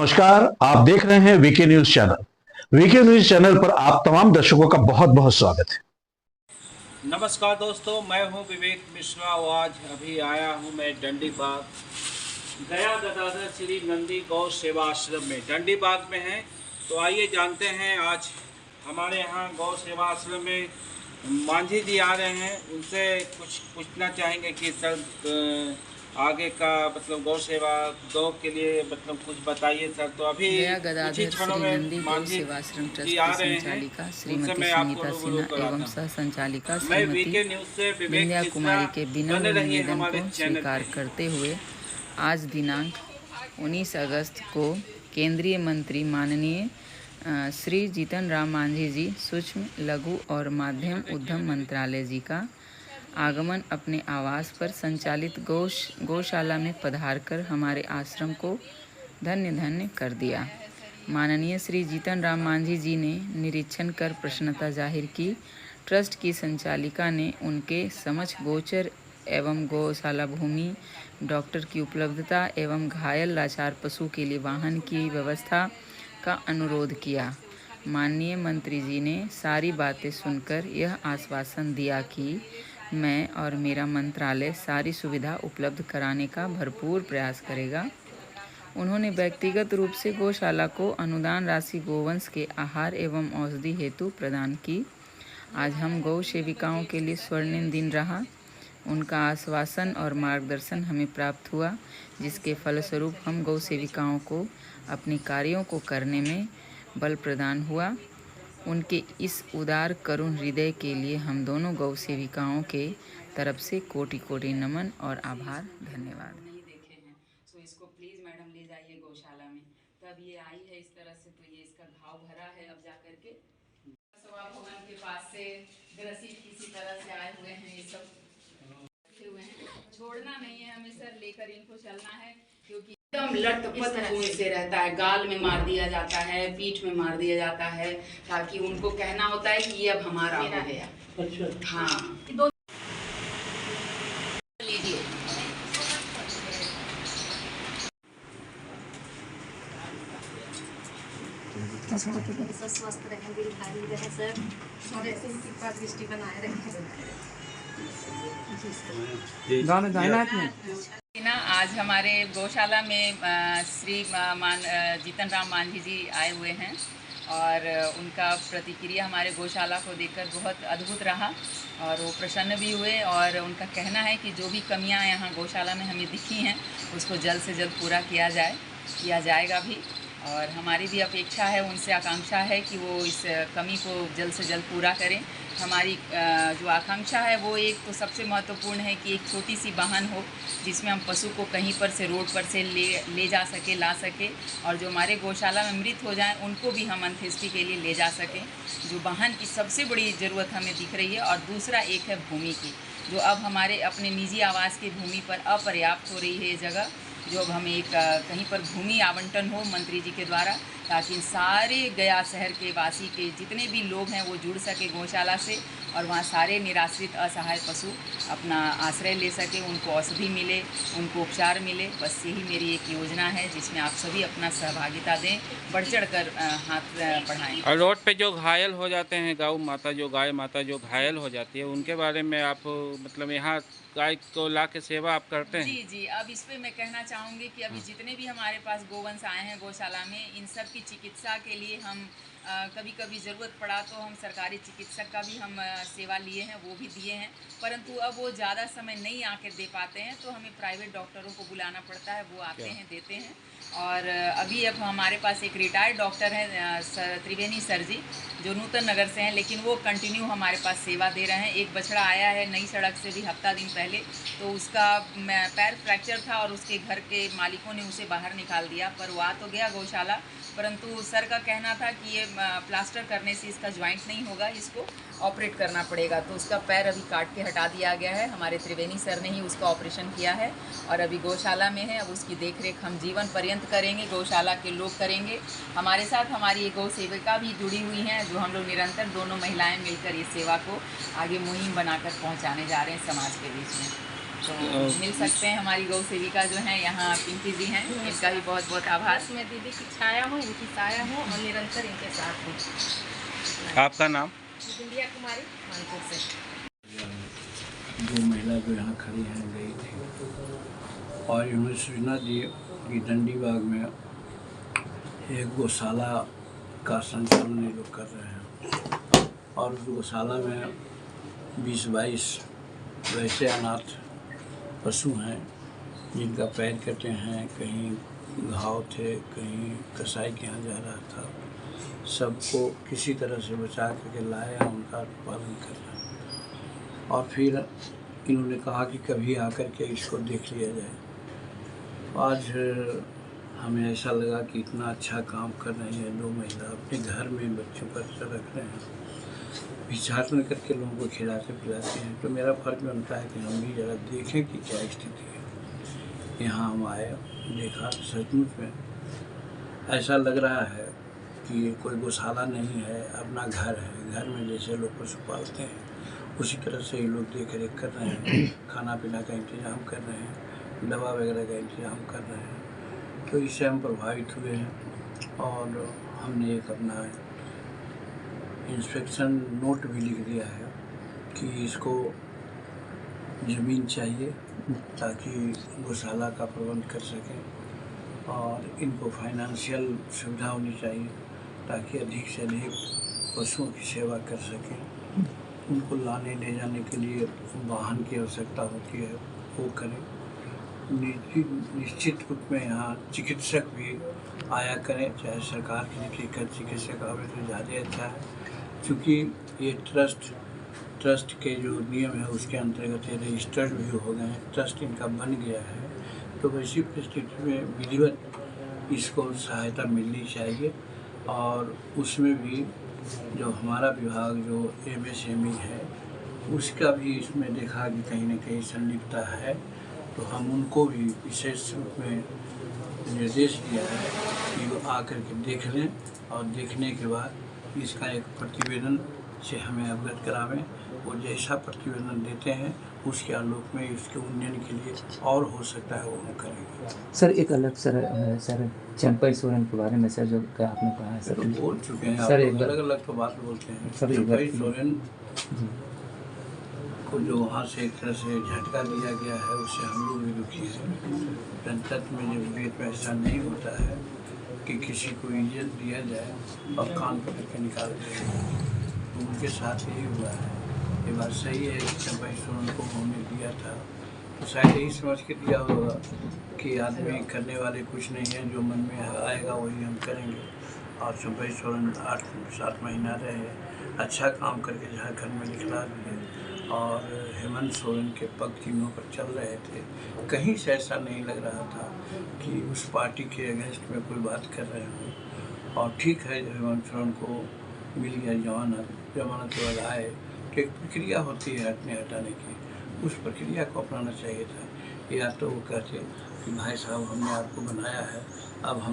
नमस्कार, आप देख रहे हैं VK news channel. VK news channel पर आप तमाम दर्शकों का बहुत बहुत स्वागत है। नमस्कार दोस्तों, मैं हूं विवेक मिश्रा और आज अभी आया हूं मैं डंडी बाग गया गदाधर श्री नंदी गौ सेवा आश्रम में डंडी बाग में है। तो आइए जानते हैं, आज हमारे यहाँ गौ सेवा आश्रम में मांझी जी आ रहे हैं, उनसे कुछ पूछना चाहेंगे कि सर आगे का मतलब गौ सेवा गौ के लिए मतलब कुछ बताइए सर। तो अभी कुछ ही क्षणों में मांझी जी आ रहे हैं, उनसे मैं आपको रूबरू कराता सह संचालिका मैं वीके न्यूज से विवेक विंध्या कुमारी के बिना बने रहिए निवेदन हमारे को चैनल स्वीकार पे। करते हुए आज दिनांक 19 अगस्त को केंद्रीय मंत्री माननीय श्री जीतन राम मांझी जी सूक्ष्म लघु और माध्यम उद्यम मंत्रालय जी का आगमन अपने आवास पर संचालित गौशाला में पधारकर हमारे आश्रम को धन्य धन्य कर दिया। माननीय श्री जीतन राम मांझी जी ने निरीक्षण कर प्रसन्नता जाहिर की। ट्रस्ट की संचालिका ने उनके समक्ष गोचर एवं गौशाला भूमि, डॉक्टर की उपलब्धता एवं घायल लाचार पशु के लिए वाहन की व्यवस्था का अनुरोध किया। माननीय मंत्री जी ने सारी बातें सुनकर यह आश्वासन दिया कि मैं और मेरा मंत्रालय सारी सुविधा उपलब्ध कराने का भरपूर प्रयास करेगा। उन्होंने व्यक्तिगत रूप से गौशाला को अनुदान राशि गोवंश के आहार एवं औषधि हेतु प्रदान की। आज हम गौ सेविकाओं के लिए स्वर्णिम दिन रहा। उनका आश्वासन और मार्गदर्शन हमें प्राप्त हुआ, जिसके फलस्वरूप हम गौ सेविकाओं को अपने कार्यों को करने में बल प्रदान हुआ। उनके इस उदार करुण हृदय के लिए हम दोनों गौ सेविकाओं के तरफ से कोटि कोटि नमन और आभार, धन्यवाद। नहीं देखे हैं, तो इसको प्लीज़ मैडम ले जाइए गौशाला में। तब ये आई है इस तरह से, तो ये इसका घाव भरा है। अब जा करके सभा भवन के पास से ग्रसित किसी तरह से आए हुए हैं, ये सब हुए हैं। छोड़ना नहीं है हमें सर, लेकर इनको चलना है, क्योंकि एकदम लटपट खून से रहता है। गाल में मार दिया जाता है, पीठ में मार दिया जाता है, ताकि उनको कहना होता है कि ये अब हमारा हो गया। अच्छा। हाँ, लीजिए। स्वस्थ रहे, दीर्घायु रहे सर, और ऐसे ही कृपा दृष्टि बनाए रखें। आज हमारे गौशाला में श्री जीतन राम मांझी जी आए हुए हैं और उनका प्रतिक्रिया हमारे गौशाला को देखकर बहुत अद्भुत रहा और वो प्रसन्न भी हुए। और उनका कहना है कि जो भी कमियां यहाँ गौशाला में हमें दिखी हैं उसको जल्द से जल्द पूरा किया जाएगा भी। और हमारी भी अपेक्षा है, उनसे आकांक्षा है कि वो इस कमी को जल्द से जल्द पूरा करें। हमारी जो आकांक्षा है वो एक तो सबसे महत्वपूर्ण है कि एक छोटी सी वाहन हो जिसमें हम पशु को कहीं पर से रोड पर से ले जा सके, ला सके, और जो हमारे गौशाला में मृत हो जाएं उनको भी हम अंत्येष्टि के लिए ले जा सकें। जो वाहन की सबसे बड़ी ज़रूरत हमें दिख रही है। और दूसरा एक है भूमि की, जो अब हमारे अपने निजी आवास की भूमि पर अपर्याप्त हो रही है ये जगह, जो अब हमें एक कहीं पर भूमि आवंटन हो मंत्री जी के द्वारा, ताकि सारे गया शहर के वासी के जितने भी लोग हैं वो जुड़ सके गौशाला से और वहाँ सारे निराश्रित असहाय पशु अपना आश्रय ले सके, उनको औषधि मिले, उनको उपचार मिले। बस यही मेरी एक योजना है जिसमें आप सभी अपना सहभागिता दें, बढ़ चढ़ कर हाथ बढ़ाएं। और रोड पे जो घायल हो जाते हैं गाय माता जो घायल हो जाती है, उनके बारे में आप मतलब यहाँ गाय को ला के सेवा आप करते हैं? जी। अब इस पे मैं कहना चाहूँगी कि अभी जितने भी हमारे पास गोवंश आए हैं गौशाला में, इन सब की चिकित्सा के लिए हम कभी कभी ज़रूरत पड़ा तो हम सरकारी चिकित्सक का भी हम सेवा लिए हैं, वो भी दिए हैं। परंतु अब वो ज़्यादा समय नहीं आकर दे पाते हैं, तो हमें प्राइवेट डॉक्टरों को बुलाना पड़ता है, वो आते हैं, देते हैं। और अभी अब हमारे पास एक रिटायर्ड डॉक्टर हैं त्रिवेणी सर जी, जो नूतन नगर से हैं, लेकिन वो कंटिन्यू हमारे पास सेवा दे रहे हैं। एक बछड़ा आया है नई सड़क से भी हफ्ता दिन पहले, तो उसका पैर फ्रैक्चर था और उसके घर के मालिकों ने उसे बाहर निकाल दिया, पर वो आ तो गया गौशाला, परंतु सर का कहना था कि ये प्लास्टर करने से इसका ज्वाइंट नहीं होगा, इसको ऑपरेट करना पड़ेगा। तो उसका पैर अभी काट के हटा दिया गया है, हमारे त्रिवेणी सर ने ही उसका ऑपरेशन किया है और अभी गौशाला में है। अब उसकी देखरेख हम जीवन पर्यंत करेंगे, गौशाला के लोग करेंगे। हमारे साथ हमारी एक गौ सेविका भी जुड़ी हुई हैं, जो हम लोग निरंतर दोनों महिलाएं मिलकर इस सेवा को आगे मुहिम बनाकर पहुंचाने जा रहे हैं समाज के बीच में। तो मिल सकते हैं हमारी गौ सेविका जो हैं यहाँ पिंकी जी हैं, इनका भी बहुत बहुत आभार। बस मैं दीदी की छाया हूँ, इनकी साया हूँ और निरंतर इनके साथ हूँ। आपका नाम? बिंदिया कुमारी, मानपुर से। दो महिला जो यहाँ खड़ी हैं गई थी और इन्होंने सूचना दी कि डंडी बाग में एक गौशाला का संचालन ये लोग कर रहे हैं और उस गौशाला में 20-22 वैसे अनाथ पशु हैं जिनका पैर कटे हैं, कहीं घाव थे, कहीं कसाई के यहाँ जा रहा था। सबको किसी तरह से बचा करके लाया, उनका पालन कर रहा है। और फिर इन्होंने कहा कि कभी आकर के इसको देख लिया जाए। आज हमें ऐसा लगा कि इतना अच्छा काम कर रही हैं दो महिला, अपने घर में बच्चों पर रख रहे हैं, विचार में करके लोगों को खिलाते पिलाते हैं। तो मेरा फर्ज बनता है कि हम भी ज़रा देखें कि क्या स्थिति है। यहाँ हम आए, देखा, सचमुच में ऐसा लग रहा है कि ये कोई गौशाला नहीं है, अपना घर है। घर में जैसे लोग पशु पालते हैं उसी तरह से ये लोग देख रेख कर रहे हैं, खाना पीना का इंतज़ाम कर रहे हैं, दवा वगैरह का इंतज़ाम कर रहे हैं। तो इससे हम प्रभावित हुए हैं और हमने एक अपना इंस्पेक्शन नोट भी लिख दिया है कि इसको ज़मीन चाहिए ताकि गौशाला का प्रबंध कर सकें और इनको फाइनेंशियल सुविधा होनी चाहिए ताकि अधिक से अधिक पशुओं की सेवा कर सकें। उनको लाने ले जाने के लिए वाहन की आवश्यकता होती है, वो करें। निश्चित रूप में यहाँ चिकित्सक भी आया करें, चाहे सरकार की चिकित्सक आवे तो ज़्यादा अच्छा है, क्योंकि ये ट्रस्ट के जो नियम है उसके अंतर्गत ये रजिस्टर्ड भी हो गए हैं, ट्रस्ट इनका बन गया है। तो वैसी परिस्थिति में विधिवत इसको सहायता मिलनी चाहिए और उसमें भी जो हमारा विभाग जो MSME है उसका भी इसमें देखा कि कहीं न कहीं संलिप्तता है। तो हम उनको भी विशेष रूप में निर्देश दिया है कि वो आकर के देख लें और देखने के बाद इसका एक प्रतिवेदन से हमें अवगत करावें। वो जैसा प्रतिवेदन देते हैं उसके आलोक में इसके उन्नयन के लिए और हो सकता है वो हम करेंगे। सर एक अलग सर चंपई सोरेन के बारे में सर जो आपने कहा है सर, तो बोल चुके हैं सर, आप, अलग अलग तो बात बोलते हैं। सर, चंपई सोरेन को जो वहाँ से एक तरह से झटका दिया गया है उससे हम लोग भी दुखी हैं। जनतंत्र में जमहूरियत में ऐसा नहीं होता है कि किसी को इज्जत दिया जाए और कान पकड़ के निकाल दिया। तो उनके साथ यही हुआ है। ये बात सही है कि चंपई सोरेन को उन्होंने दिया था तो शायद यही समझ के दिया होगा कि आदमी करने वाले कुछ नहीं है, जो मन में आएगा वही हम करेंगे। और चंपई सोरेन 8-7 महीना रहे, अच्छा काम करके झारखंड में निकला भी है और हेमंत सोरेन के पग चिन्हों पर चल रहे थे। कहीं से ऐसा नहीं लग रहा था कि उस पार्टी के अगेंस्ट में कोई बात कर रहे हों। और ठीक है, जब हेमंत सोरेन को मिल गया जमानत के बाद आए तो एक प्रक्रिया होती है हटने हटाने की, उस प्रक्रिया को अपनाना चाहिए था। या तो वो कहते कि भाई साहब हमने आपको बनाया है, अब हम